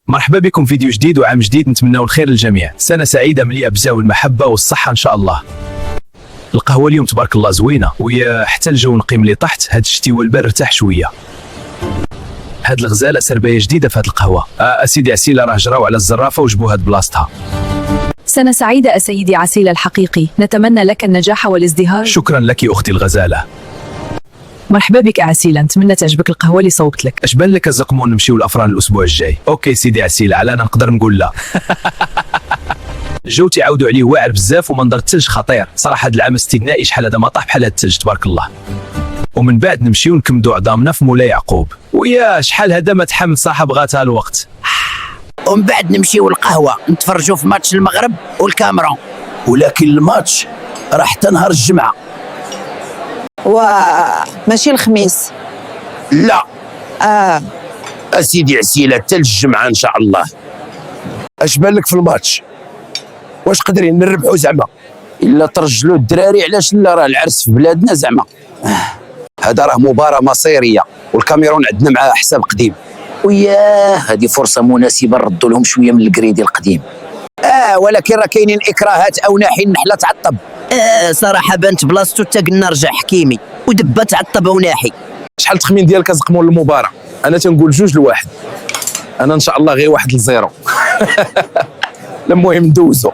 مرحبا بكم في فيديو جديد وعام جديد، نتمنى الخير للجميع. سنة سعيدة مليئة بالزهو والمحبة والصحة إن شاء الله. القهوة اليوم تبارك الله زوينة، ويا حتى الجو نقي ملي طحت. هاد الشتي والبر ارتاح شوية. هاد الغزالة سرباية جديدة في هاد القهوة. أسيدي عسيلة راه جراو على الزرافة وجبوها بلاصتها. سنة سعيدة سيدي عسيل الحقيقي، نتمنى لك النجاح والازدهار. شكرا لك أختي الغزالة. مرحبا بك عسيلة، نتمنى تعجبك القهوة اللي صوبت لك. اش بان لك الزقمون نمشيو الأفران الأسبوع الجاي؟ أوكي سيدي عسيلة، على أنا نقدر نقول لا. الجو تعاودوا عليه واعر بزاف ومنظر الثلج خطير صراحة. هاد العام استثنائي، شحال هذا ما طاح بحال هاد الثلج تبارك الله. ومن بعد نمشيو نكمدوا عظامنا في مولاي يعقوب. ويا شحال هذا ما تحمل صاحة بغاتها الوقت. ومن بعد نمشيو القهوة نتفرجوا في ماتش المغرب والكاميرون. ولكن الماتش راه حتى نهار الجمعة. ماشي الخميس. لا أسيدي عسيلة حتى الجمعة إن شاء الله. اش بان لك في الماتش؟ واش قادرين نربحوا زعما؟ إلا ترجلوا الدراري علاش لا، راه العرس في بلادنا زعما. هذا راه مباراة مصيرية، والكاميرون عندنا معاه حساب قديم. وياه هذه فرصة مناسبة نردوا لهم شوية من الكريدي القديم. ولكن راه كاينين اكراهات او ناحي النحلة تعطب. صراحة بانت بلاصتو حتى قلنا رجع حكيمي ودبا تعطب وناحي. شحال التخمين ديالك زقمون المباراة؟ انا تنقول 2-1. انا ان شاء الله غير 1-0. المهم ندوزو.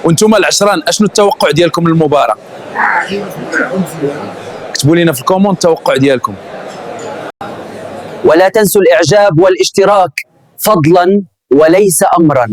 وانتم العشران اشنو التوقع ديالكم للمباراة؟ كتبوا لينا في الكومون التوقع ديالكم. ولا تنسوا الإعجاب والاشتراك فضلا وليس أمرا.